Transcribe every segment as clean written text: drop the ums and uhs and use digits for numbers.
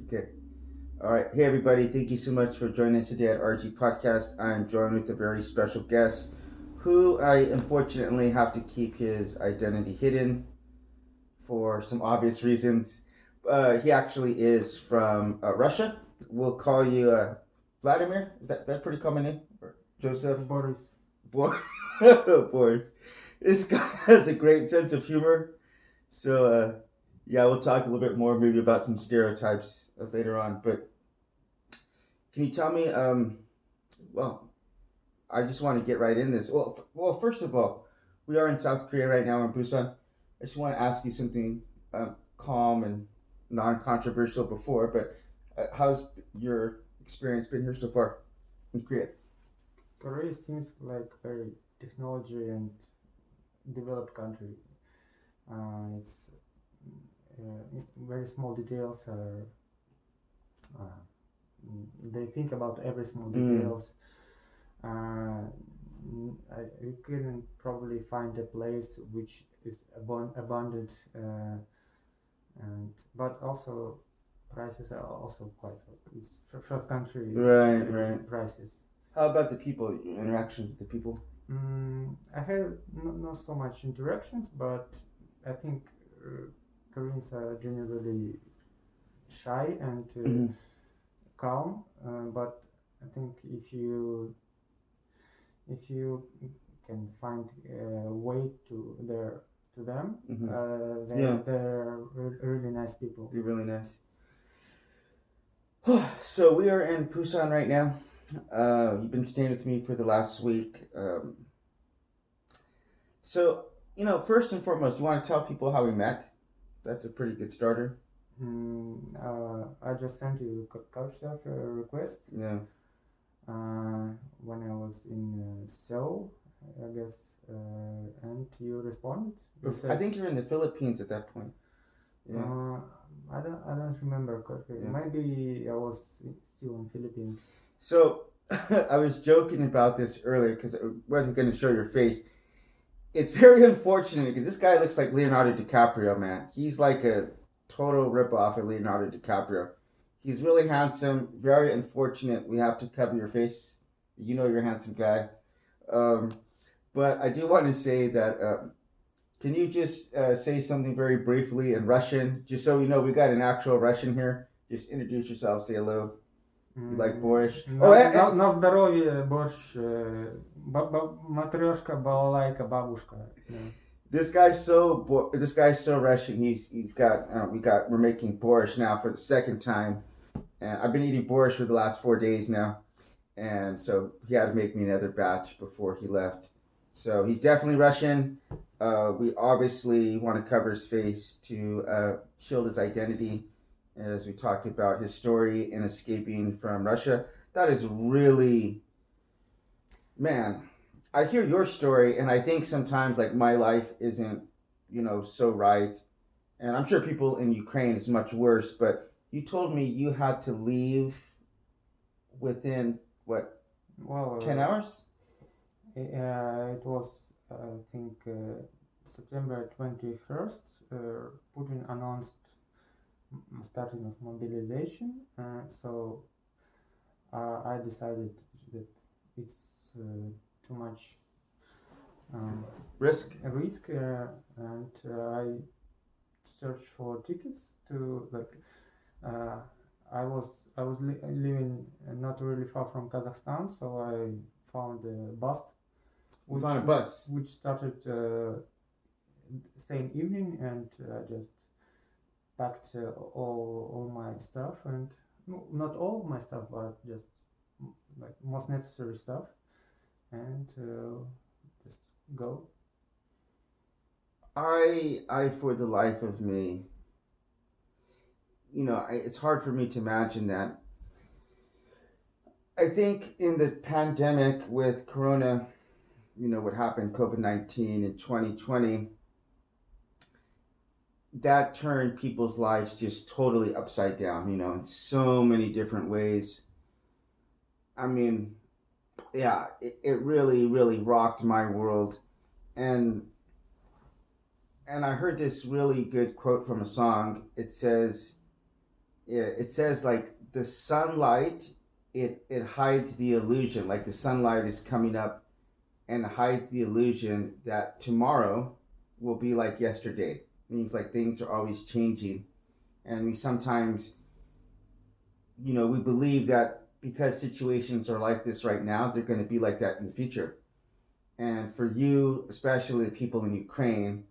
Okay. All right. Hey, everybody. Thank you so much for joining us today at RG Podcast. I'm joined with a very special guest who I unfortunately have to keep his identity hidden for some obvious reasons. He actually is from Russia. We'll call you Vladimir. Is that pretty common name? Or Joseph? Boris. Boris. This guy has a great sense of humor. So, yeah, we'll talk a little bit more maybe about some stereotypes later on. But can you tell me, well, I just want to get right in this. Well, first of all, we are in South Korea right now in Busan. I just want to ask you something calm and non-controversial before, but how's your experience been here so far in Korea? Korea seems like very technology and developed country. It's very small details are. Uh, they think about every small details. You couldn't probably find a place which is abundant, and but also prices are also quite. It's first country Right. prices. How about the people, your interactions with the people? I have not so much interactions, but I think Koreans are generally shy and calm. But I think if you can find a way to them, they're really nice people. They're really nice. So we are in Busan right now. You've been staying with me for the last week. So, first and foremost, you want to tell people how we met? That's a pretty good starter. I just sent you a Couchsurf request. Yeah. When I was in Seoul, I guess, and you responded. I think you're in the Philippines at that point. Yeah. I don't remember correctly. Yeah. Maybe I was still in Philippines. So I was joking about this earlier because I wasn't going to show your face. It's very unfortunate because this guy looks like Leonardo DiCaprio, man. He's like a total ripoff of Leonardo DiCaprio. He's really handsome. Very unfortunate we have to cover your face. You know you're a handsome guy. But I do want to say that can you just say something very briefly in Russian? Just so you know, we got an actual Russian here. Just introduce yourself, say hello. You like borscht? На здоровье борщ. Матрешка, балалайка, бабушка. This guy's so Russian. We're making borscht now for the second time, and I've been eating borscht for the last 4 days now, and so he had to make me another batch before he left. So he's definitely Russian. We obviously want to cover his face to shield his identity as we talk about his story in escaping from Russia. That is really, man, I hear your story and I think sometimes like my life isn't, so right. And I'm sure people in Ukraine is much worse, but you told me you had to leave within, what, 10 hours? It was, I think, September 21st. Putin announced starting of mobilization, so I decided that it's too much risk, and I searched for tickets to I was living not really far from Kazakhstan, so I found a bus. Which started same evening, and just packed all my stuff, and not all my stuff, but just like most necessary stuff, and just go. I for the life of me, it's hard for me to imagine that. I think in the pandemic with Corona, what happened, COVID-19 in 2020, that turned people's lives just totally upside down, in so many different ways. I mean, yeah, it really, really rocked my world. And I heard this really good quote from a song. It says, it says like the sunlight, it hides the illusion. Like the sunlight is coming up and hides the illusion that tomorrow will be like yesterday. It means like things are always changing, and we sometimes, we believe that because situations are like this right now, they're going to be like that in the future. And for you, especially the people in Ukraine,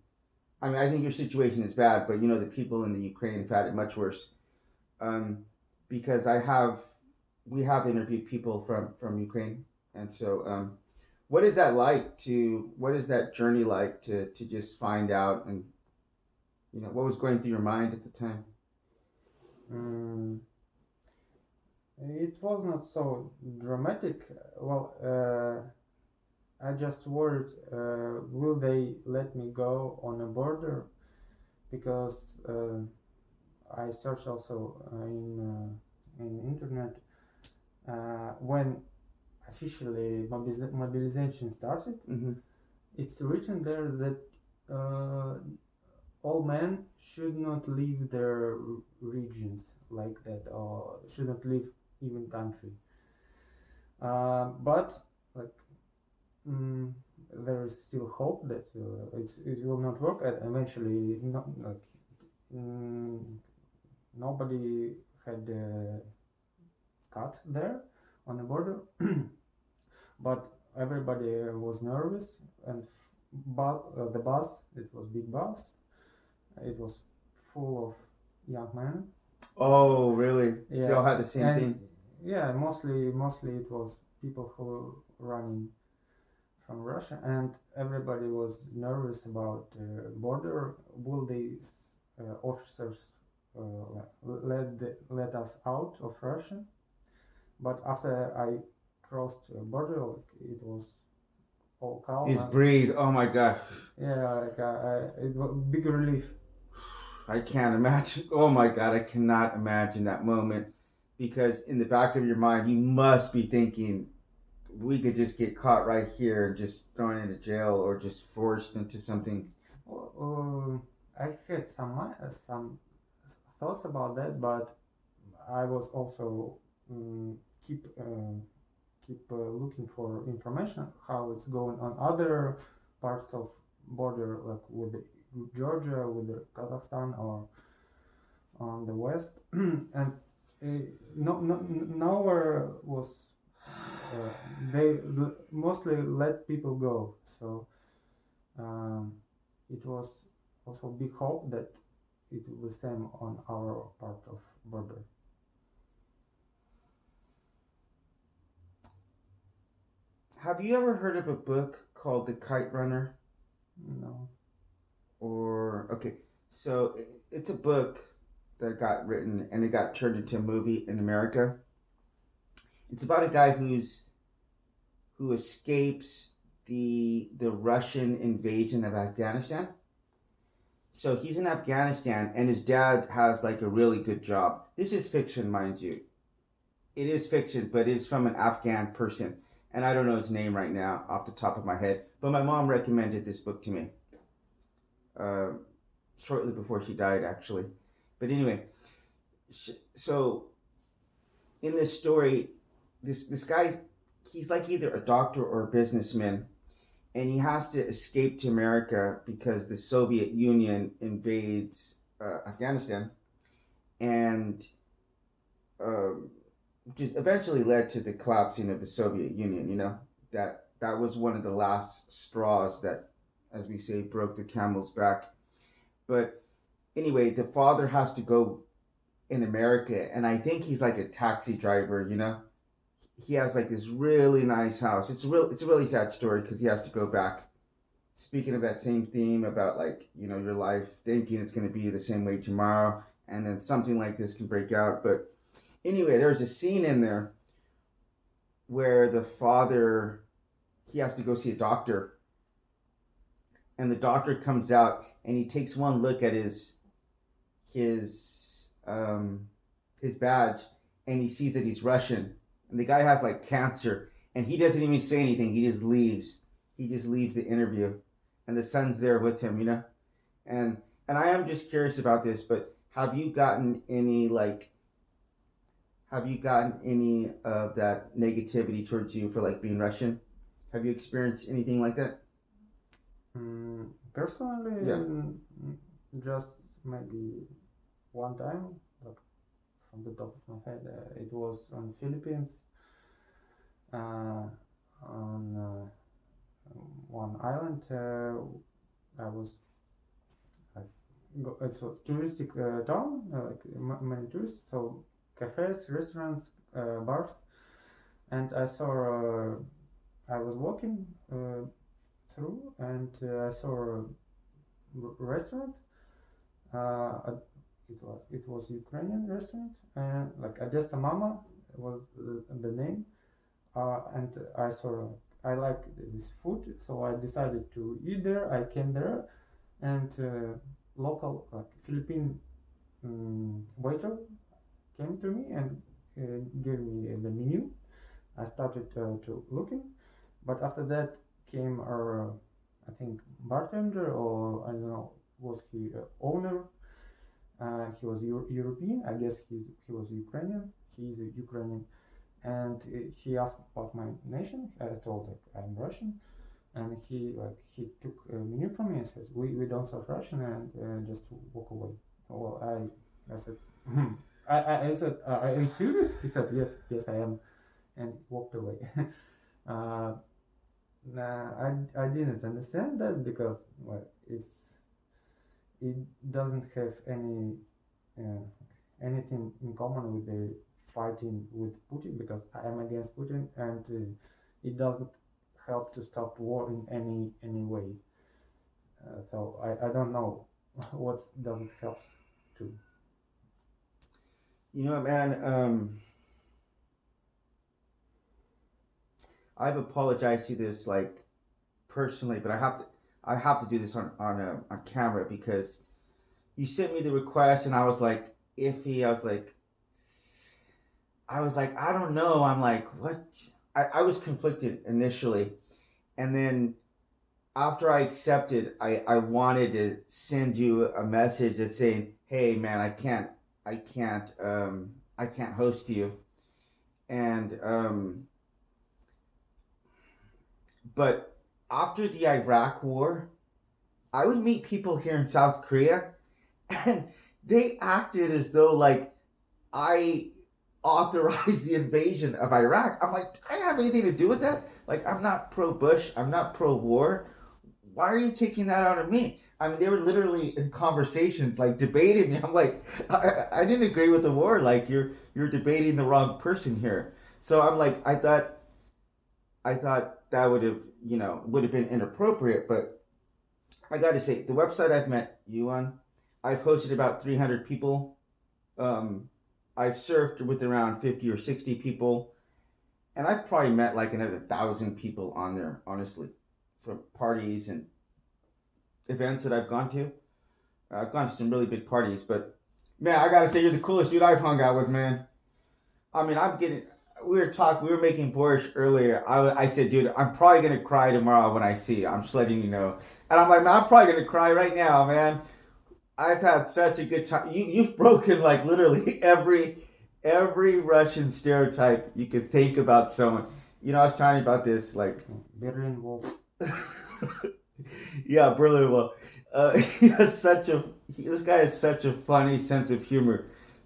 I mean, I think your situation is bad, but the people in the Ukraine have had it much worse. Um, because we have interviewed people from Ukraine, and so what is that journey like to just find out, and what was going through your mind at the time? Mm, it was not so dramatic. Well, I just worried, will they let me go on a border? Because I searched also in internet when officially mobilization started. Mm-hmm. It's written there that all men should not leave their regions like that, or should not leave even country. But like mm, there is still hope that it will not work, and eventually not like mm, nobody had cut there on the border, but everybody was nervous, and the bus, it was big bus, it was full of young men. Oh, really? They all Yeah, had the same and thing. yeah, mostly it was people who were running from Russia, and everybody was nervous about border. Will these officers let us out of Russia? But after I crossed border, like, it was all calm. Just breathe. Oh my God. Yeah, like it was big relief. I can't imagine. Oh my God, I cannot imagine that moment, because in the back of your mind, you must be thinking, we could just get caught right here and just thrown into jail or just forced into something. I had some thoughts about that, but I was also um, keep looking for information how it's going on other parts of border, like with Georgia, with Kazakhstan, or on the west, and nowhere was they mostly let people go. So um, it was also big hope that it will be same on our part of border. Have you ever heard of a book called The Kite Runner? No. Or, okay, so it's a book that got written and it got turned into a movie in America. It's about a guy who escapes the Russian invasion of Afghanistan. So he's in Afghanistan and his dad has like a really good job. This is fiction, mind you. It is fiction, but it's from an Afghan person. And I don't know his name right now off the top of my head. But my mom recommended this book to me uh, shortly before she died, actually. But anyway, so in this story, this guy, he's like either a doctor or a businessman, and he has to escape to America because the Soviet Union invades Afghanistan, and just eventually led to the collapsing of the Soviet Union. That was one of the last straws that, as we say, broke the camel's back. But anyway, the father has to go in America, and I think he's like a taxi driver. He has like this really nice house. It's a really sad story because he has to go back. Speaking of that same theme about like your life thinking it's going to be the same way tomorrow, and then something like this can break out. But anyway, there's a scene in there where the father, he has to go see a doctor, and the doctor comes out and he takes one look at his his badge, and he sees that he's Russian, and the guy has like cancer, and he doesn't even say anything. He just leaves. He just leaves the interview, and the son's there with him. And I am just curious about this, but have you gotten any like Have you gotten any of that negativity towards you for like being Russian? Have you experienced anything like that? Personally, Yeah. just maybe one time, like from the top of my head, it was on Philippines, uh, on one island. I was like, it's a touristic town, like many tourists, so cafes, restaurants, bars, and I saw. I was walking through, and I saw a restaurant. It was Ukrainian restaurant, and like Odessa Mama was the name. And I saw I like this food, so I decided to eat there. I came there, and local like Philippine waiter came to me and gave me the menu. I started to looking, but after that came our I think bartender, or I don't know, was he owner. He was European. I guess he was Ukrainian. He's a Ukrainian, and he asked about my nation. I told like I'm Russian, and he took a menu from me and says we don't serve Russian, and just walk away. Well, I said I said are you serious? He said yes I am, and walked away. uh, nah, I didn't understand that because well it doesn't have uh, anything in common with the fighting with Putin, because I am against Putin, and it doesn't help to stop war in any way. So I don't know what does it help to. You know what, man? I've apologized to this like personally, but I have to do this on camera because you sent me the request and I was like iffy. I was like I don't know. I'm like what? I was conflicted initially, and then after I accepted, I wanted to send you a message that's saying, "Hey, man, I can't host you." And but after the Iraq War, I would meet people here in South Korea, and they acted as though like I authorized the invasion of Iraq. I'm like, I don't have anything to do with that. Like, I'm not pro Bush. I'm not pro war. Why are you taking that out of me? I mean, they were literally in conversations, like debating me. I'm like, I didn't agree with the war. Like, you're debating the wrong person here. So I'm like, I thought that would have been inappropriate. But I got to say, the website I've met you on, I've hosted about 300 people. Um, I've surfed with around 50 or 60 people, and I've probably met like another 1,000 people on there, honestly, from parties and events that I've gone to. I've gone to some really big parties, but man, I gotta say, you're the coolest dude I've hung out with, man. I mean, I'm getting. We were making borscht earlier. I said, dude, I'm probably gonna cry tomorrow when I see you. I'm just letting you know. And I'm like, man, I'm probably gonna cry right now, man. I've had such a good time. You've broken like literally every Russian stereotype you could think about someone. I was telling you about this like Berlin Wall. yeah, Berlin. Well, he has this guy has such a funny sense of humor.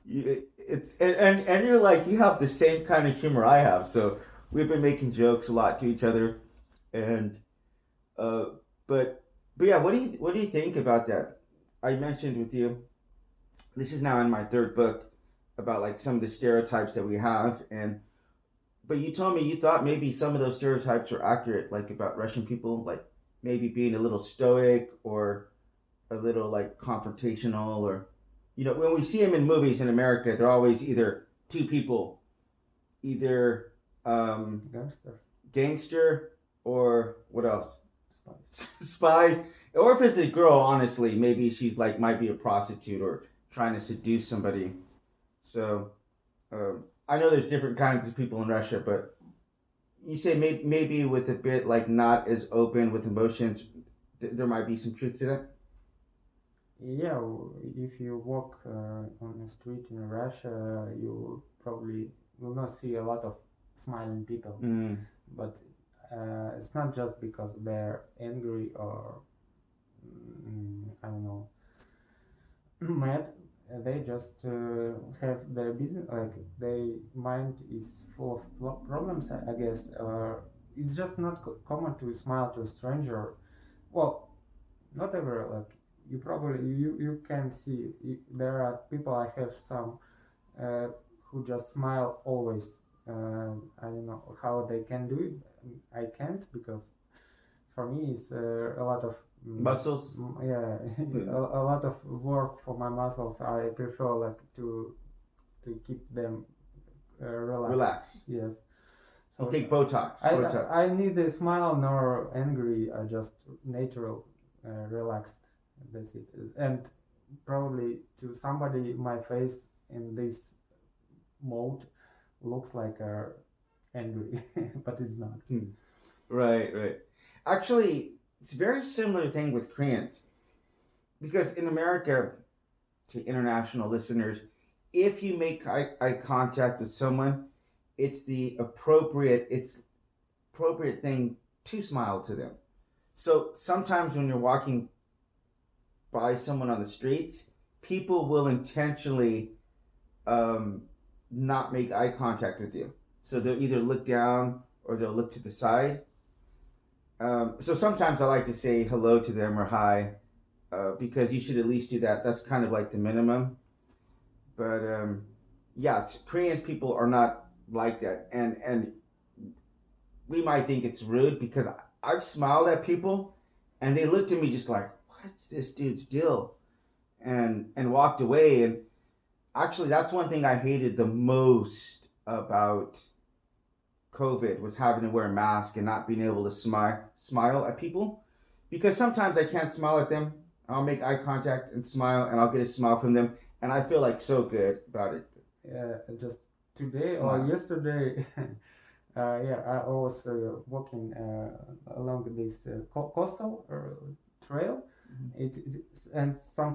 It's and you're like you have the same kind of humor I have. So we've been making jokes a lot to each other, and uh, but but yeah, what do you think about that? I mentioned with you. This is now in my third book about like some of the stereotypes that we have, and but you told me you thought maybe some of those stereotypes are accurate, like about Russian people, like maybe being a little stoic or a little like confrontational, or when we see them in movies in America, they're always either two people, either Gangster. gangster or what else? Spice. Spies. Or if it's a girl, honestly, maybe she's like might be a prostitute or trying to seduce somebody. So I know there's different kinds of people in Russia, but you say maybe with a bit like not as open with emotions, there might be some truth to that. Yeah, if you walk on the street in Russia, you probably will not see a lot of smiling people. Mm. But it's not just because they're angry or I don't know mad. They just have their business, like their mind is full of problems, I guess. It's just not common to smile to a stranger. Well, not ever. Like you can see there are people. I have some uh, who just smile always. I don't know how they can do it. I can't, because for me it's a lot of Muscles. yeah, Mm. a lot of work for my muscles. I prefer like to keep them relaxed. Relax. Yes. You So take Botox. I Botox. neither smile nor angry. I just natural, relaxed. That's it. And probably to somebody, my face in this mode looks like angry, but it's not. Hmm. Right, right. Actually, it's a very similar thing with Koreans because in America, to international listeners, if you make eye contact with someone, it's appropriate thing to smile to them. So sometimes when you're walking by someone on the streets, people will intentionally um, not make eye contact with you. So they'll either look down or they'll look to the side. So sometimes I like to say hello to them or hi, because you should at least do that. That's kind of like the minimum. But yeah, Korean people are not like that, and we might think it's rude because I've smiled at people, and they looked at me just like, "What's this dude's deal?" and walked away. And actually, that's one thing I hated the most about COVID was having to wear a mask and not being able to smile at people, because sometimes I can't smile at them. I'll make eye contact and smile, and I'll get a smile from them, and I feel like so good about it. Just today or Smile. yesterday, yeah, I was walking along this coastal trail. And some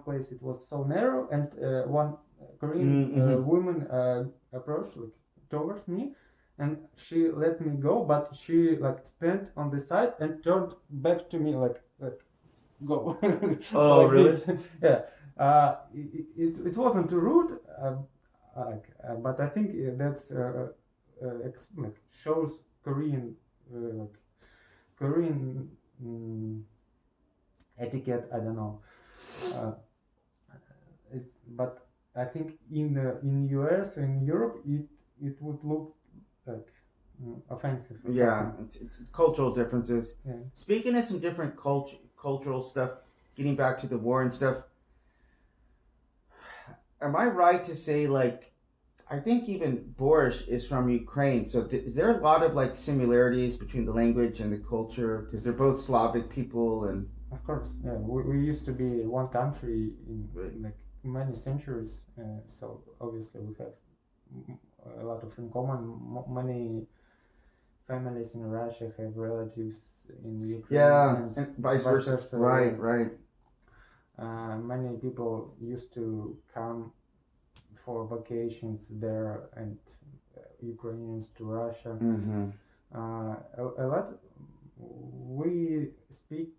place it was so narrow, and one Korean Mm-hmm. woman approached like towards me, and she let me go, but she like stand on the side and turned back to me like go Oh, like really? this. Yeah, it wasn't rude, but I think that's like shows Korean like Korean etiquette. I don't know. Uh, but I think in US in Europe it would look like offensive or Yeah, something. it's cultural differences. Yeah. Speaking of some different cultural stuff, getting back to the war and stuff, am I right to say like I think even Borscht is from Ukraine. So is there a lot of like similarities between the language and the culture because they're both Slavic people and Of course, yeah. We used to be one country in right. like many centuries, so obviously we have mm, a lot of in common. Many families in Russia have relatives in Ukraine, Yeah, and and vice vice versa. versa. Yeah. Right, right. Many people used to come for vacations there, and Ukrainians to Russia. Mm-hmm. A lot. We speak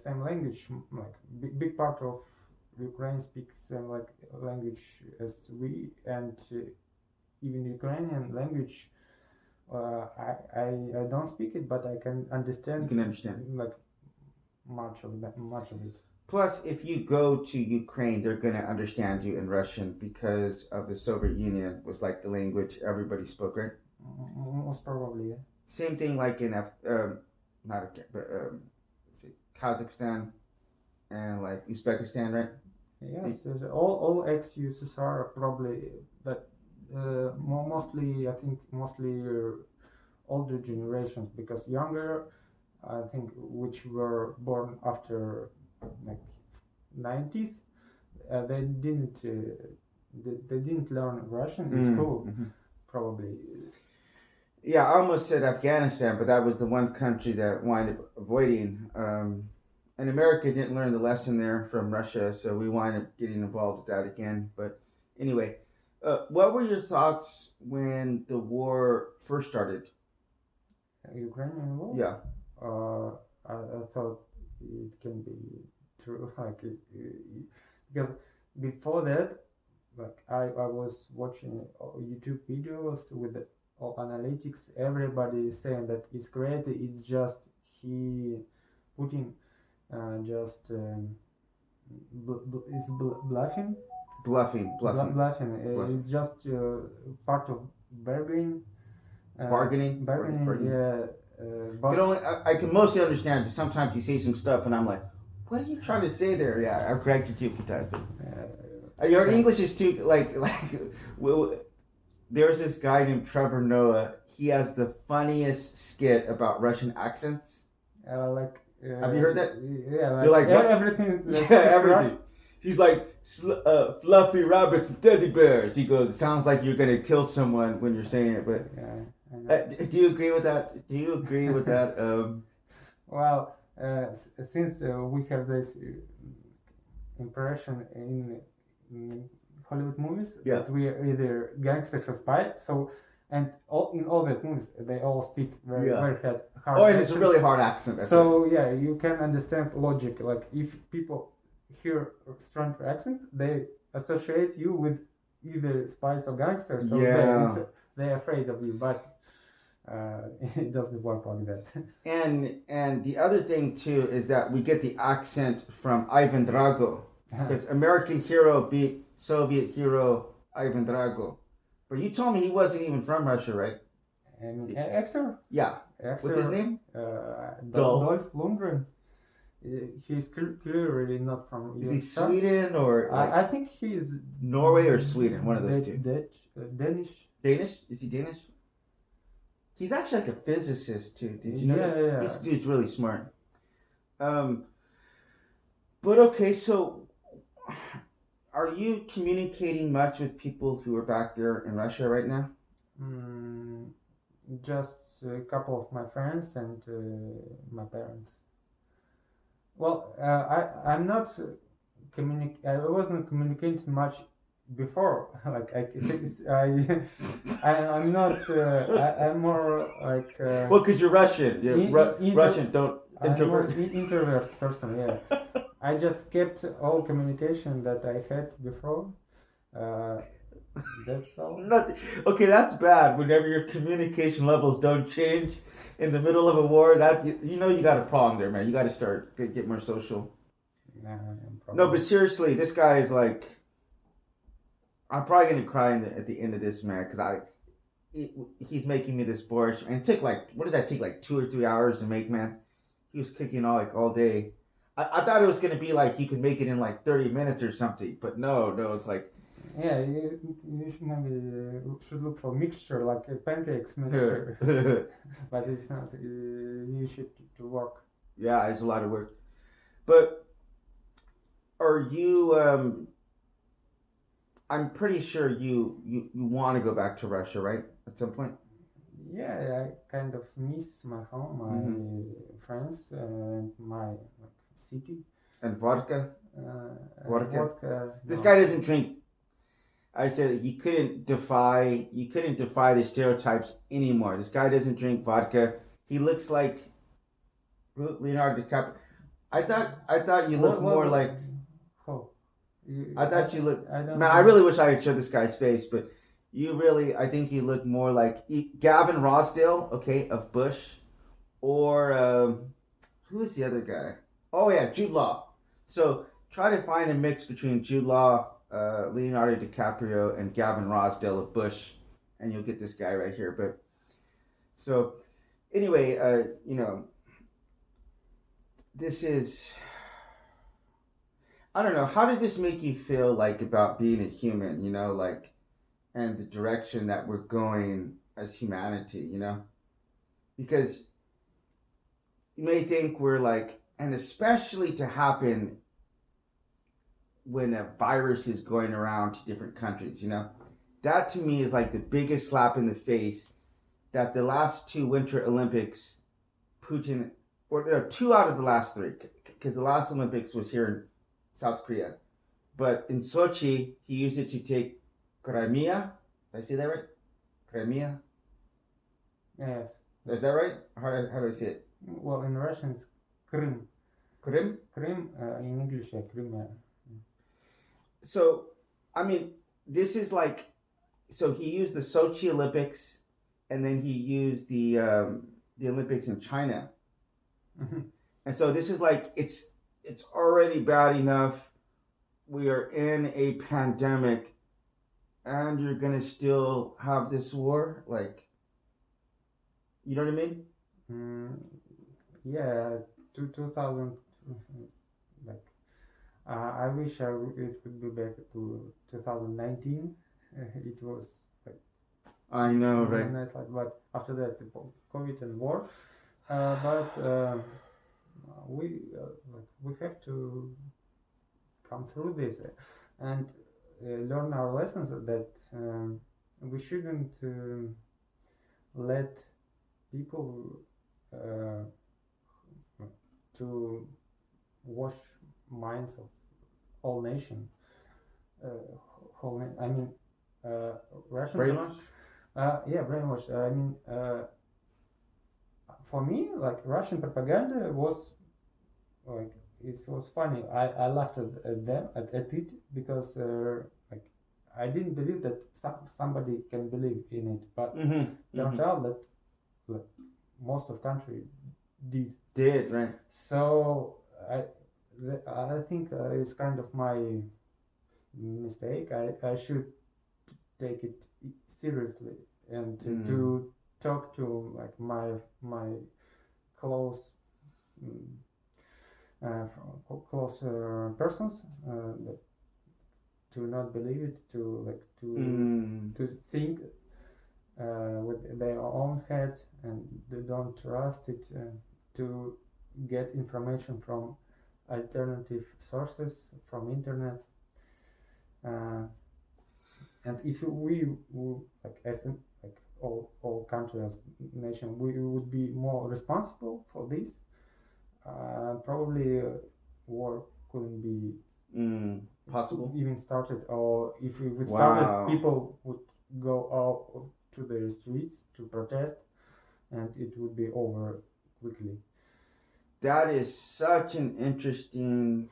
same language. Like big part of Ukraine speaks same like language as we, and even Ukrainian language. I don't speak it, but I can You understand can understand. like much of it. Plus, if you go to Ukraine, they're gonna understand you in Russian because of the Soviet Union was like the language everybody spoke, right? Most probably, yeah. Same thing like in not but let's see, Kazakhstan and like Uzbekistan, right? Yes, all ex-USSR probably, but mostly I think mostly older generations, because younger I think which were born after like 90s, they didn't learn Russian in school Mm-hmm. probably. Yeah, I almost said Afghanistan, but that was the one country that wound up avoiding. And America didn't learn the lesson there from Russia, so we wind up getting involved with that again. But anyway, What were your thoughts when the war first started? Ukrainian war. Yeah. I thought it can be true, like because before that, like I was watching YouTube videos with all analytics. Everybody is saying that it's great. It's just he Putin just it's bluffing. Bluffing. Bluffing. It's just part of bargaining. Bargaining. Bargaining. Yeah. Can But only I can mostly understand, but sometimes you say some stuff and I'm like, what are you trying to say there? Yeah, I've corrected you a few times. Your English is too well, there's this guy named Trevor Noah. He has the funniest skit about Russian accents. Have you heard that? Yeah, You're like, what? Everything. Yeah, everything. He's like fluffy rabbits and teddy bears. He goes, it sounds like you're gonna kill someone when you're saying it. But do you agree with that? Do you agree with that? Well, since we have this impression in Hollywood movies that we are either gangsters or spies, so and in all the movies they all speak very hard. Oh, and it's a really hard accent. So yeah, you can understand logic. Like if people hear a strong accent, they associate you with either spies or gangsters. So they're afraid of you, but it doesn't work like that. And the other thing too is that we get the accent from Ivan Drago, because American hero beat Soviet hero Ivan Drago. But you told me he wasn't even from Russia, right? And actor? Yeah. Actor, what's his name? Dolph Lundgren. He's clearly not from. Is he Sweden or? I think he's Norway or Sweden, one of those two. Danish. Danish? Is he Danish? He's actually like a physicist too. Did you know that? Yeah. This dude's really smart. But okay, so are you communicating much with people who are back there in Russia right now? Just a couple of my friends and my parents. Well, I'm not I wasn't communicating much before. Like I'm not. I'm more like. Well, because you're Russian. Russian. Don't introvert. I'm an introvert person. Yeah. I just kept all communication that I had before. That's all. Okay, that's bad. Whenever your communication levels don't change in the middle of a war, that you got a problem there, man. You got to start get more social. No, but seriously, this guy is like. I'm probably gonna cry at the end of this, man, because he's making me this borscht, and it took what does that take, 2 or 3 hours to make, man? He was cooking all day. I thought it was gonna be like you could make it in 30 minutes or something, but no, it's like. Yeah, you should maybe should look for mixture like a pancakes mixture, but it's not easy to work. Yeah, it's a lot of work. But are you? I'm pretty sure you want to go back to Russia, right? At some point. Yeah, I kind of miss my home, my friends, and my city. And vodka. Vodka. This guy doesn't drink. I said that you couldn't defy the stereotypes anymore. This guy doesn't drink vodka. He looks like Leonardo DiCaprio. I thought you looked more like. I thought you looked. Man, I really wish I could show this guy's face, but I think you look more like Gavin Rossdale, okay, of Bush, or who is the other guy? Oh yeah, Jude Law. So try to find a mix between Jude Law, Leonardo DiCaprio, and Gavin Rossdale of Bush, and you'll get this guy right here. But so anyway, this is. I don't know. How does this make you feel about being a human? And the direction that we're going as humanity. Because you may think we're and especially to happen when a virus is going around to different countries. That to me is the biggest slap in the face. That the last 2 Winter Olympics, Putin, or 2 out of the last 3, because the last Olympics was here in South Korea. But in Sochi, he used it to take Crimea. Did I say that right? Crimea. Yes. Is that right? How do I say it? Well, in Russian it's Krim. Krim. Krim in English, yeah, Crimea. So, I mean, this is like, so he used the Sochi Olympics, and then he used the Olympics in China, and so this is like it's already bad enough. We are in a pandemic, and you're gonna still have this war, like, you know what I mean? Yeah, 2000, like, I wish it would be back to 2019. It was like I know, right? nice, like, but after that, the COVID and war. But we like we have to come through this and learn our lessons that we shouldn't let people uh, to wash minds of all nation. Uh, I mean, Russian. Brainwash. Yeah, brainwash. I mean, for me, like Russian propaganda was like it was funny. I laughed at them at it because like I didn't believe that somebody can believe in it, but turned out that like, most of country did right. So I think it's kind of my mistake. I should take it seriously and to talk to like my close close persons that to not believe it, to like to think with their own head and they don't trust it, to get information from alternative sources from internet, and if we like as in, like all countries nation we would be more responsible for this, probably war couldn't be possible even started, or if it would started people would go out to the streets to protest and it would be over quickly. That is such an interesting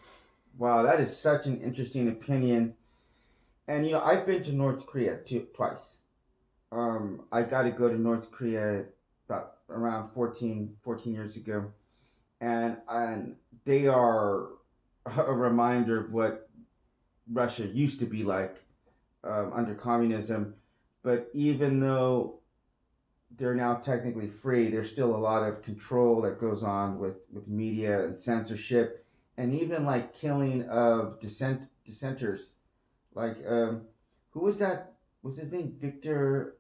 that is such an interesting opinion. And I've been to North Korea twice. I got to go to North Korea about around 14 years ago, and they are a reminder of what Russia used to be like under communism. But even though they're now technically free, there's still a lot of control that goes on with media and censorship, and even like killing of dissenters. Like who was that? Was his name Victor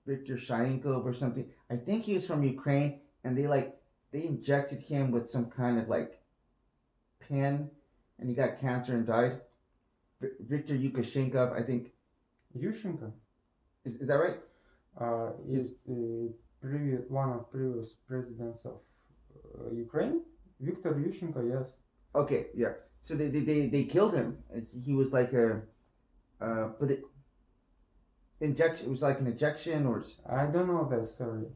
Victor Shayenkov or something? I think he was from Ukraine, and they injected him with some kind of like pen, and he got cancer and died. Victor Yukashenkov, I think. Yushchenko. Is that right? Is one of previous presidents of Ukraine, Viktor Yushchenko. Yes. Okay, yeah. So they killed him. He was like but the injection. It was like an injection, or I don't know that story.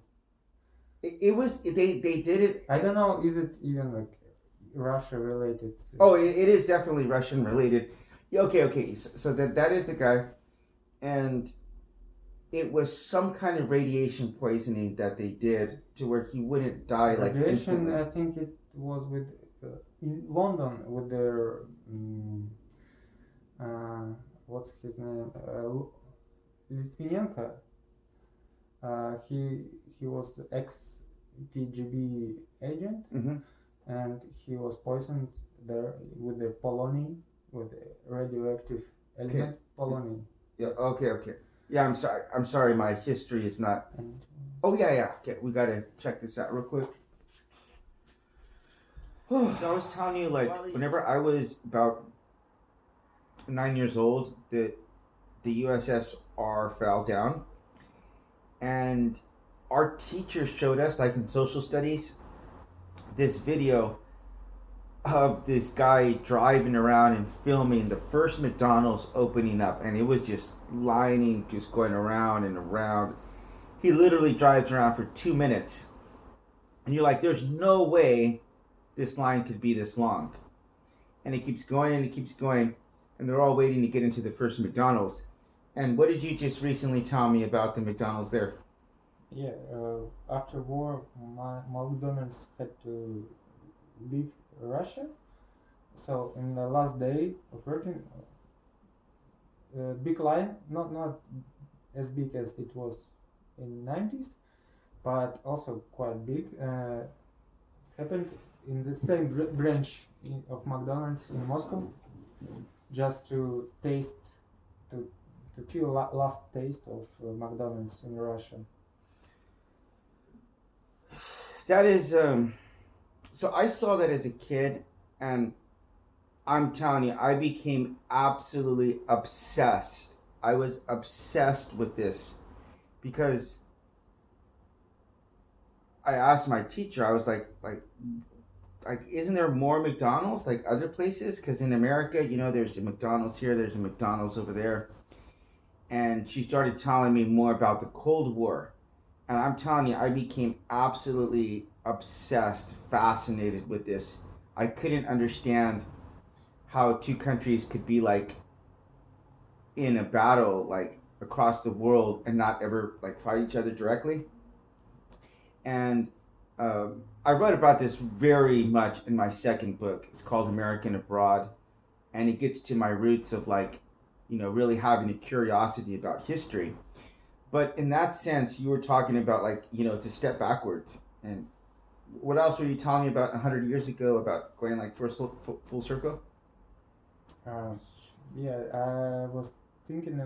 It was they did it. I don't know. Is it even like Russia related? Oh, it is definitely Russian related. Okay. So that is the guy, and it was some kind of radiation poisoning that they did to where he wouldn't die like instantly. I think it was with in London with their what's his name, Litvinenko. He was ex KGB agent, and he was poisoned there with the polonium, with the radioactive element polonium. Yeah. Okay. Yeah. I'm sorry. My history is not. Oh yeah. Okay. We gotta check this out real quick. So I was telling you, like, whenever I was about 9 years old, the USSR fell down, and our teacher showed us, like in social studies, this video of this guy driving around and filming the first McDonald's opening up, and it was just lining, just going around and around. He literally drives around for 2 minutes, and you're like, there's no way this line could be this long. And it keeps going and it keeps going, and they're all waiting to get into the first McDonald's. And what did you just recently tell me about the McDonald's there? Yeah, after war, McDonald's had to leave Russia. So in the last day of working, big line, not as big as it was in 90s, but also quite big. Happened in the same branch of McDonald's in Moscow, just to taste, to feel last taste of McDonald's in Russia. That is, so I saw that as a kid, and I'm telling you, I became absolutely obsessed. I was obsessed with this because I asked my teacher. I was like, isn't there more McDonald's like other places? Because in America, there's a McDonald's here, there's a McDonald's over there, and she started telling me more about the Cold War, and I'm telling you, I became absolutely obsessed, fascinated with this. I couldn't understand how two countries could be like in a battle like across the world and not ever like fight each other directly. And I wrote about this very much in my second book. It's called American Abroad, and it gets to my roots of like, really having a curiosity about history. But in that sense, you were talking about like, to step backwards. And what else were you telling me about 100 years ago about going like full circle? Uh, yeah, I was thinking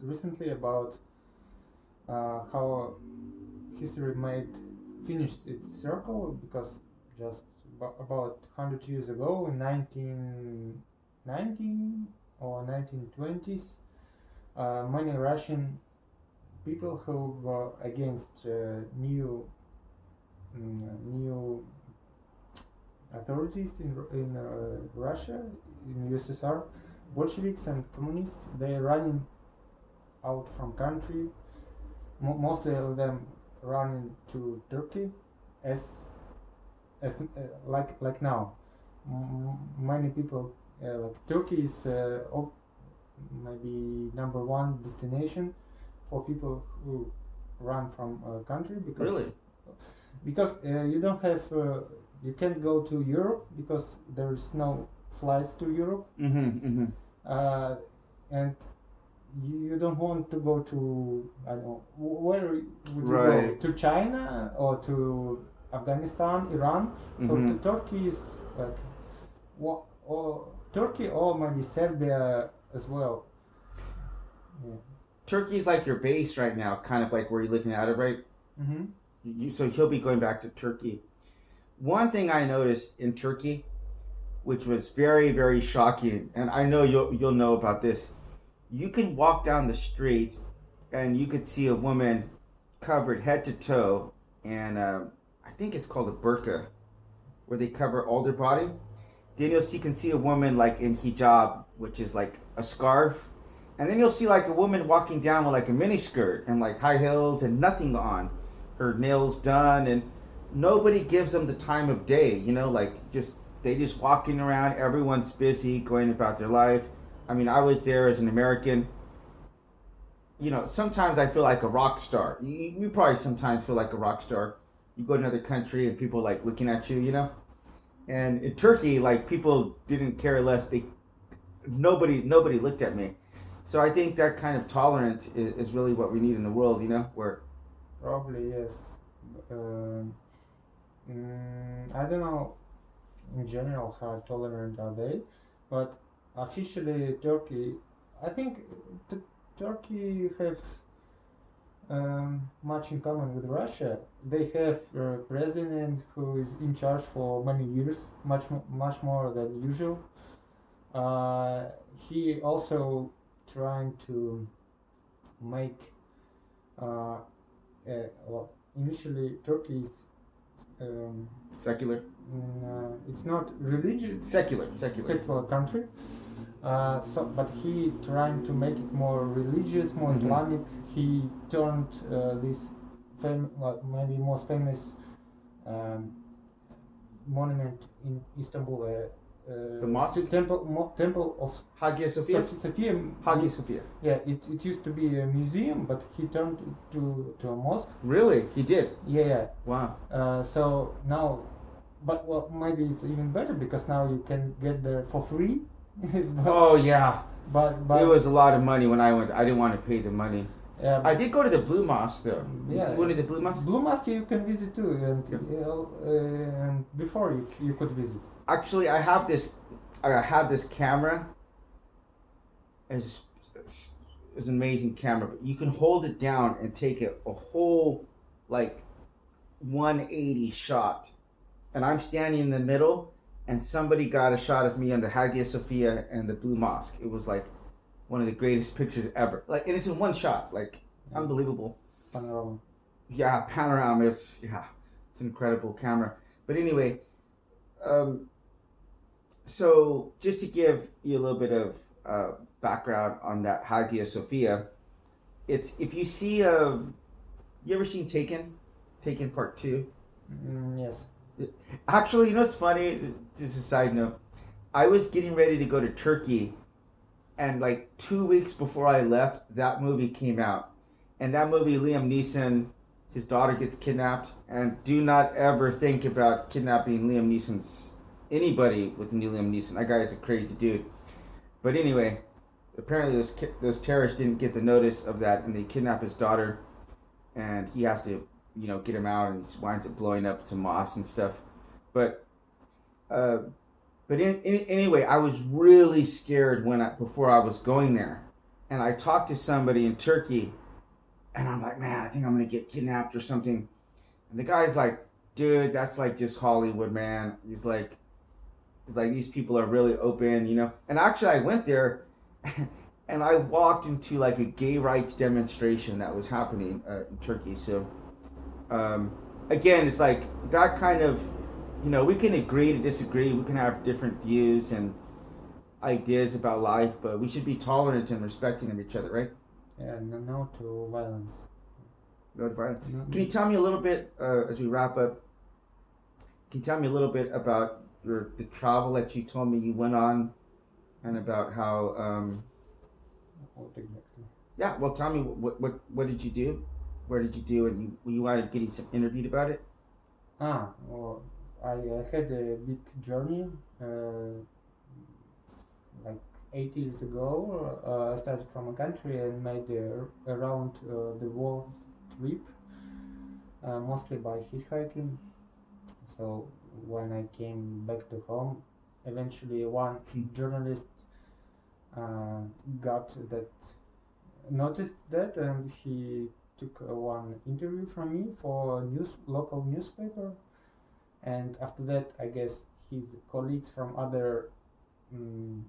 recently about how history might finish its circle, because just about 100 years ago, in 1919 or 1920s, many Russian people who were against new authorities in Russia, in USSR, Bolsheviks and communists, they running out from country. Mostly of them running to Turkey, as like now. Many people, like Turkey is maybe number one destination for people who run from a country, because Really? you don't have you can't go to Europe because there is no flights to Europe. And you don't want to go to, I don't know, where would you Right. go, to China or to Afghanistan, Iran. So Turkey is like or Turkey, or maybe Serbia as well. Yeah. Turkey's like your base right now, kind of like where you're looking at it, right? So he'll be going back to Turkey. One thing I noticed in Turkey, which was very, very shocking, and I know you'll know about this. You can walk down the street, and you could see a woman covered head to toe, and I think it's called a burqa, where they cover all their body. Then you can see a woman like in hijab, which is like a scarf, and then you'll see like a woman walking down with like a mini skirt and like high heels and nothing on, her nails done, and nobody gives them the time of day. Like they just walking around. Everyone's busy going about their life. I mean, I was there as an American. Sometimes I feel like a rock star. You probably sometimes feel like a rock star. You go to another country and people like looking at you. And in Turkey, like people didn't care less. Nobody looked at me. So I think that kind of tolerance is really what we need in the world. Where Probably yes. I don't know in general how tolerant are they, but officially Turkey, I think Turkey have much in common with Russia. They have a president who is in charge for many years, much more than usual. He also trying to make well, initially Turkey is Secular. It's not religious. Secular. Secular country. But he trying to make it more religious, more Mhm. Islamic. He turned this maybe most famous um, monument in Istanbul. The mosque? Temple of Hagia Sophia. Sophia. Hagia Sophia. Yeah, it used to be a museum, but he turned it to a mosque. Really? He did? Yeah. Wow. So now, but well, maybe it's even better because now you can get there for free. Oh yeah. But It was a lot of money when I went. I didn't want to pay the money. I did go to the Blue Mosque though. Yeah. You went to the Blue Mosque? Blue Mosque you can visit too, and Yeah. and before you could visit. Actually, I have this camera. It's an amazing camera, but you can hold it down and take a whole like 180 shot. And I'm standing in the middle, and somebody got a shot of me on the Hagia Sophia and the Blue Mosque. It was like one of the greatest pictures ever. Like, and it's in one shot. Like, unbelievable. Panorama. Yeah, panorama. It's an incredible camera. But anyway, so just to give you a little bit of background on that Hagia Sophia, it's if you see you ever seen Taken Part 2? Yes. Actually, you know what's funny? Just a side note. I was getting ready to go to Turkey, and like 2 weeks before I left, that movie came out. And that movie, Liam Neeson, his daughter gets kidnapped. And do not ever think about kidnapping Liam Neeson's anybody with Liam Neeson. That guy is a crazy dude. But anyway, apparently those terrorists didn't get the notice of that, and they kidnap his daughter, and he has to, get him out, and he winds up blowing up some mosques and stuff. But, uh, anyway, I was really scared before I was going there, and I talked to somebody in Turkey, and I'm like, man, I think I'm gonna get kidnapped or something. And the guy's like, dude, that's like just Hollywood, man. He's like these people are really open. And actually, I went there, and I walked into like a gay rights demonstration that was happening in Turkey. So, again, it's like that kind of, we can agree to disagree. We can have different views and ideas about life, but we should be tolerant and respecting of each other, right? Yeah, no to violence. No to violence. Can you tell me a little bit as we wrap up? Can you tell me a little bit about the travel that you told me you went on, and about how? What exactly? Yeah, well, tell me what did you do? Where did you do? And you wanted getting some interviewed about it? Well, I had a big journey. Like 8 years ago, I started from a country and made around the world trip, mostly by hitchhiking. So when I came back to home, eventually one journalist got that, noticed that, and he took one interview from me for local newspaper. And after that, I guess his colleagues from other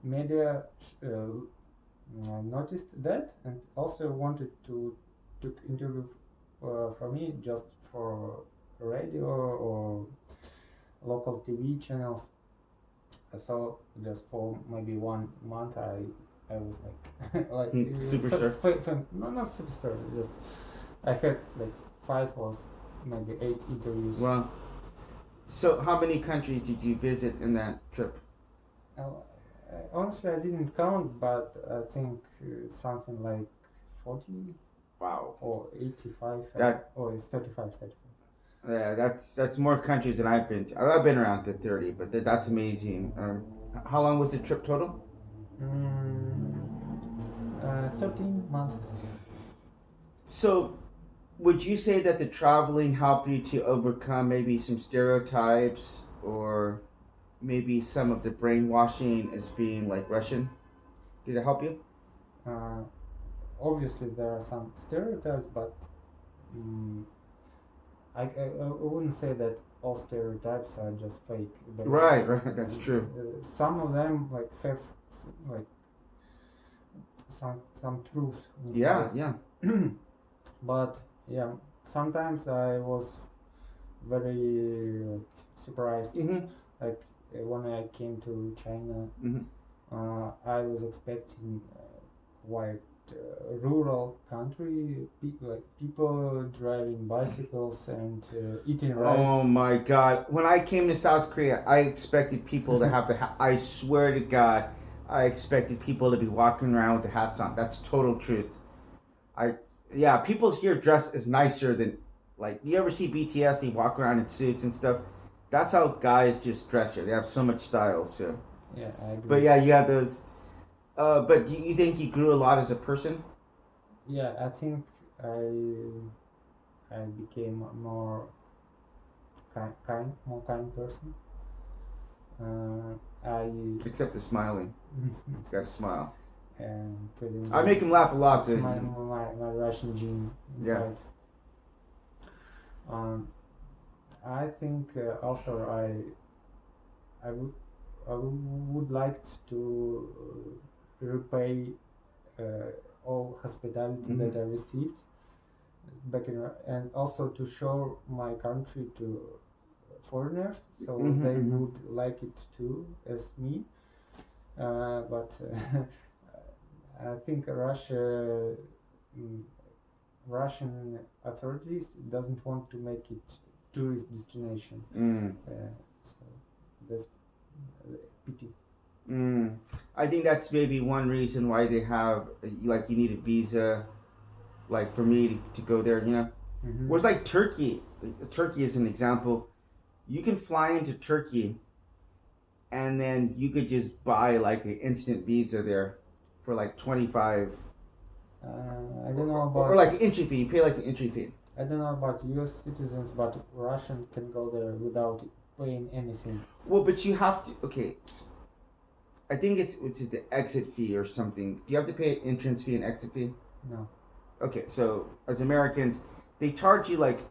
media noticed that, and also wanted to took interview from me just for radio or local TV channels. So just for maybe 1 month, I was like superstar. No, not superstar. Just I had like 5 or maybe 8 interviews. Wow. So how many countries did you visit in that trip? Honestly, I didn't count, but I think something like 40. Wow. Or 85. Or 35. Yeah, that's more countries than I've been to. I've been around to 30, but that's amazing. How long was the trip total? 13 months. So, would you say that the traveling helped you to overcome maybe some stereotypes, or maybe some of the brainwashing as being like Russian? Did it help you? Obviously, there are some stereotypes, but I wouldn't say that all stereotypes are just fake. Right, that's true. Some of them have like some truth. Yeah. But yeah, sometimes I was very surprised. Mm-hmm. Like when I came to China, Mm-hmm. I was expecting quite rural country, like people driving bicycles and eating rice. Oh my God! When I came to South Korea, I expected people to have the. I swear to God, I expected people to be walking around with the hats on. That's total truth. I Yeah, people here dress is nicer than like you ever see BTS? They walk around in suits and stuff. That's how guys just dress here. They have so much style. So, Yeah, I but agree. yeah, you have those. But you think you grew a lot as a person? Yeah, I think I became more more kind person. I Except the smiling. He's got a smile. and putting I make him laugh a lot. it's my Russian gene Yeah. inside. Um, I think also I would would like to repay all hospitality Mm-hmm. that I received back in, and also to show my country to foreigners, so Mm-hmm. they Mm-hmm. would like it too as me. But I think mm, Russian authorities doesn't want to make it tourist destination. Mm. So that's pity. Mm. I think that's maybe one reason why they have like you need a visa, like for me to go there. Mm-hmm. Whereas like Turkey, Turkey is an example. You can fly into Turkey and then you could just buy like an instant visa there for like 25 I don't know or about like an entry fee. You pay like an entry fee. I don't know about U.S. citizens, but Russian can go there without paying anything. Well, but you have to. Okay, I think it's the exit fee or something. Do you have to pay an entrance fee and exit fee? No. Okay, so as Americans, they charge you like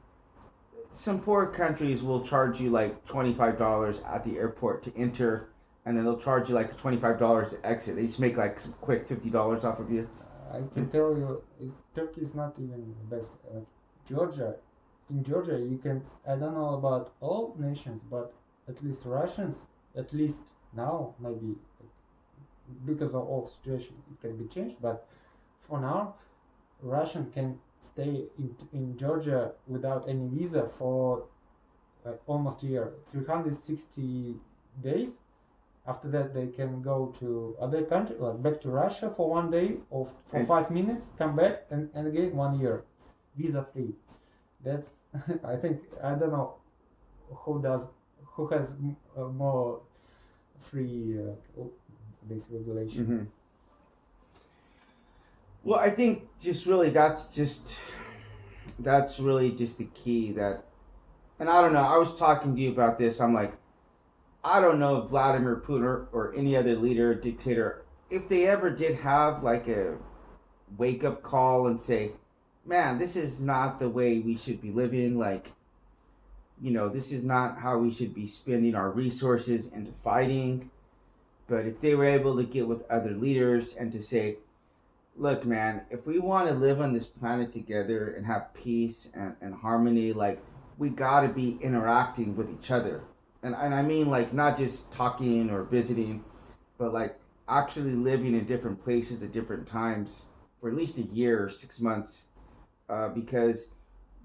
some poor countries will charge you like $25 at the airport to enter, and then they'll charge you like $25 to exit. They just make like some quick $50 off of you. I can tell you, Turkey is not even the best. Georgia, in Georgia, you can. I don't know about all nations, but at least Russians, at least now, maybe because of all situation, it can be changed. But for now, Russian can stay in Georgia without any visa for like almost a year, 360 days. After that, they can go to other country, like back to Russia for 1 day or for And 5 minutes, come back and again 1 year, visa free. That's I think I don't know who does who has more free this regulation. mm-hmm. Well, I think just really that's really just the key that, and I don't know. I was talking to you about this. I'm like, I don't know if Vladimir Putin or any other leader or dictator, if they ever did have like a wake up call and say, man, this is not the way we should be living. Like, this is not how we should be spending our resources into fighting. But if they were able to get with other leaders and to say, look, man, if we want to live on this planet together and have peace and harmony, like, we got to be interacting with each other. And I mean, like, not just talking or visiting, but like actually living in different places at different times for at least a year or 6 months. Because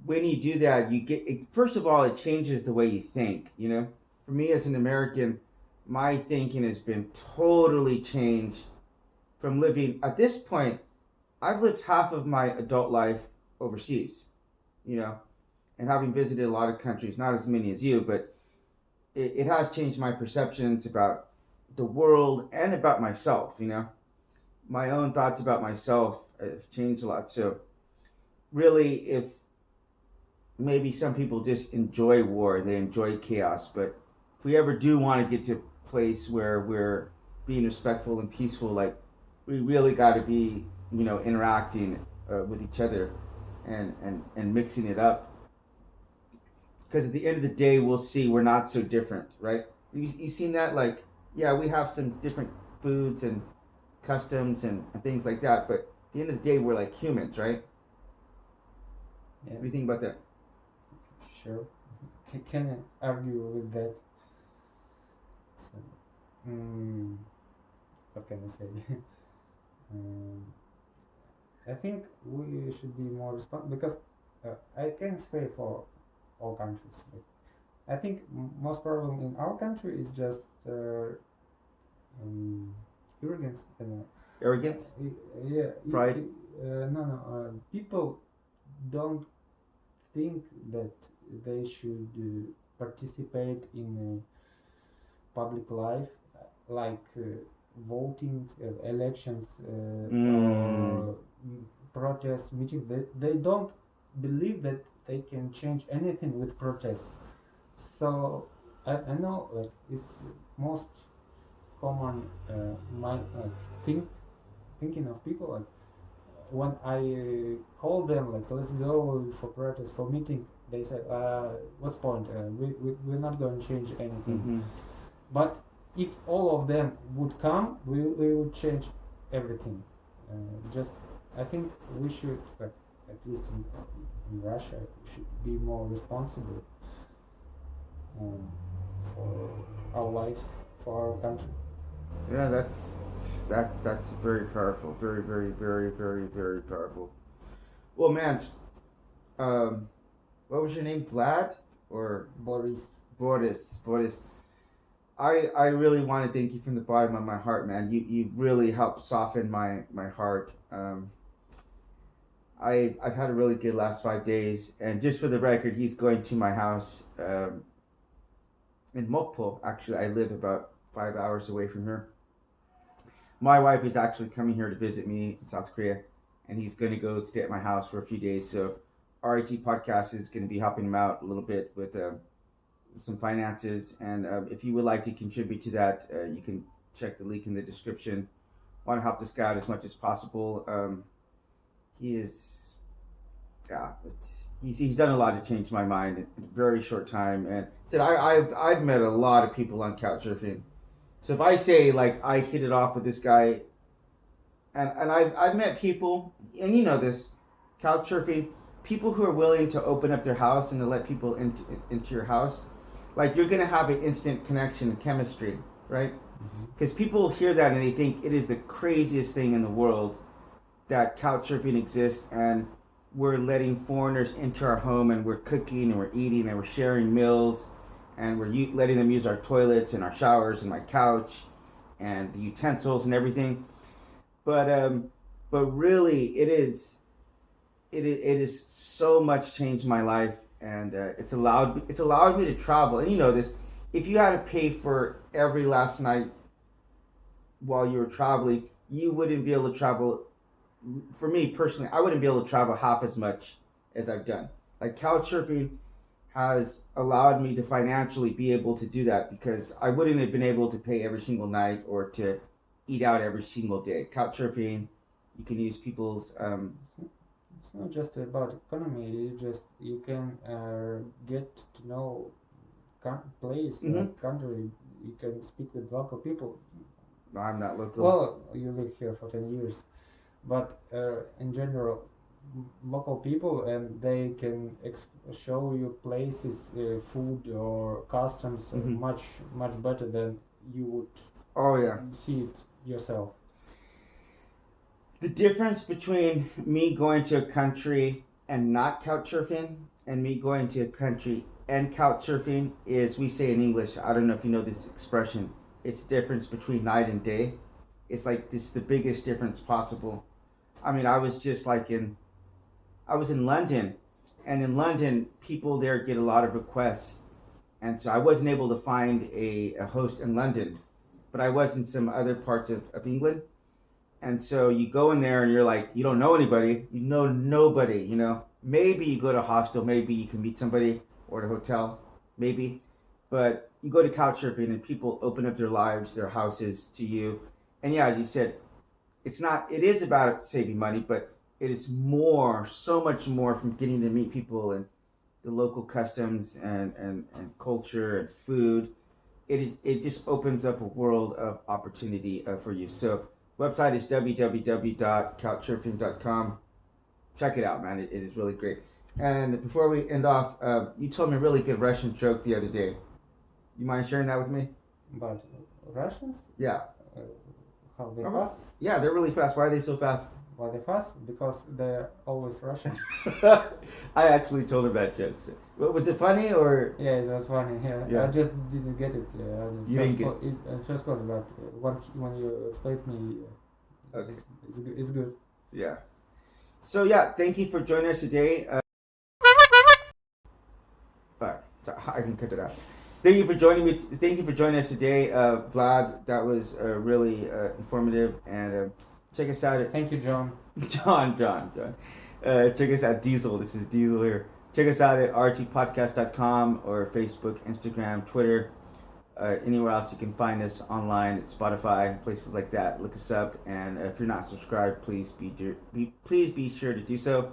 when you do that, you get it, first of all, it changes the way you think. For me as an American, my thinking has been totally changed from living at this point. I've lived half of my adult life overseas, you know, and having visited a lot of countries, not as many as you, but it has changed my perceptions about the world and about myself. My own thoughts about myself have changed a lot. So, really, if maybe some people just enjoy war, they enjoy chaos, but if we ever do want to get to a place where we're being respectful and peaceful, like, we really got to be, interacting with each other and mixing it up. Because at the end of the day, we'll see we're not so different, right? You seen that? Like, yeah, we have some different foods and customs and things like that, but at the end of the day, we're like humans, right? Yeah, What do you think about that? sure. can argue with that. So, mm, what can I say? um, I think we should be more responsible because I can say for all countries. But I think most problem in our country is just arrogance. Arrogance, Yeah, pride. no. People don't think that they should participate in public life, like voting, elections, Mm. or protests, meetings. They don't believe that they can change anything with protests. So I know like it's most common think thinking of people like when I call them like let's go for protest for meeting, they say what's point, we're not going to change anything. Mm-hmm. But if all of them would come, we would change everything. Just I think we should like at least in Russia should be more responsible um, for our lives, for our country. Yeah, that's very powerful. Very, very, very, very, very powerful. Well, man, um, what was your name? Vlad or Boris. Boris? Boris. I really want to thank you from the bottom of my heart, man. You really helped soften my heart. I've had a really good last 5 days, and just for the record, he's going to my house in Mokpo. Actually, I live about 5 hours away from here. My wife is actually coming here to visit me in South Korea, and he's going to go stay at my house for a few days. So, RIT podcast is going to be helping him out a little bit with some finances. And if you would like to contribute to that, you can check the link in the description. Want to help this guy out as much as possible. He is, yeah, he's done a lot to change my mind in a very short time. And said I've met a lot of people on couchsurfing. So if I say like I hit it off with this guy, and I've met people, and you know this, couchsurfing, people who are willing to open up their house and to let people into your house, like you're gonna have an instant connection and chemistry, right? Because people hear that and they think it is the craziest thing in the world that couchsurfing exists, and we're letting foreigners into our home and we're cooking and we're eating and we're sharing meals and we're letting them use our toilets and our showers and my couch and the utensils and everything. But really, it is so much changed my life, and it's allowed me to travel. And you know this, if you had to pay for every last night while you were traveling, you wouldn't be able to travel. For me personally, I wouldn't be able to travel half as much as I've done. Like couchsurfing has allowed me to financially be able to do that because I wouldn't have been able to pay every single night or to eat out every single day. Couchsurfing, you can use people's. It's not just about economy. You can get to know place, country. You can speak with local people. No, I'm not local. Well, you live here for 10 years, but in general, local people, and they can show you places, food or customs much better than you would. Oh yeah. See it yourself. The difference between me going to a country and not couchsurfing and me going to a country and couchsurfing is, we say in English, I don't know if you know this expression, it's the difference between night and day. It's like this the biggest difference possible. I mean, I was in London, and in London, people there get a lot of requests, and so I wasn't able to find a host in London, but I was in some other parts of England. And so you go in there and you're like, you don't know anybody, you know nobody, you know. Maybe you go to a hostel, maybe you can meet somebody, or at a hotel, maybe. But you go to couchsurfing and people open up their lives, their houses to you. And yeah, as you said, it is about saving money, but it is more, so much more from getting to meet people and the local customs and culture and food. It just opens up a world of opportunity for you. So website is www.couchsurfing.com. Check it out, man. It is really great. And before we end off, you told me a really good Russian joke the other day. You mind sharing that with me? But Russians, Yeah. uh, how they Oh, fast? yeah, they're really fast. Why are they so fast? Why they fast? Because they're always Russian. I actually told him that joke. So, was it funny or? Yeah, it was funny. Yeah, Yeah. I just didn't get it. You didn't get it first class, but when you explained me, Okay. it's good. Yeah. So yeah, thank you for joining us today. I can cut it out. Thank you for joining me. Thank you for joining us today, Vlad. That was really informative. And check us out at Thank you, John. John. Check us out, Diesel. This is Diesel here. Check us out at rhepodcast.com or Facebook, Instagram, Twitter, anywhere else you can find us online at Spotify, places like that. Look us up, and if you're not subscribed, please please be sure to do so.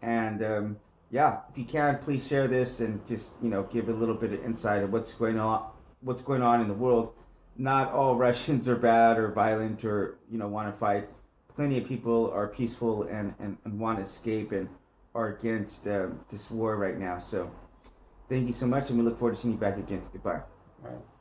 And yeah, if you can, please share this and just give a little bit of insight of what's going on in the world. Not all Russians are bad or violent or want to fight. Plenty of people are peaceful and want to escape and are against this war right now. So thank you so much, and we look forward to seeing you back again. Goodbye. Right.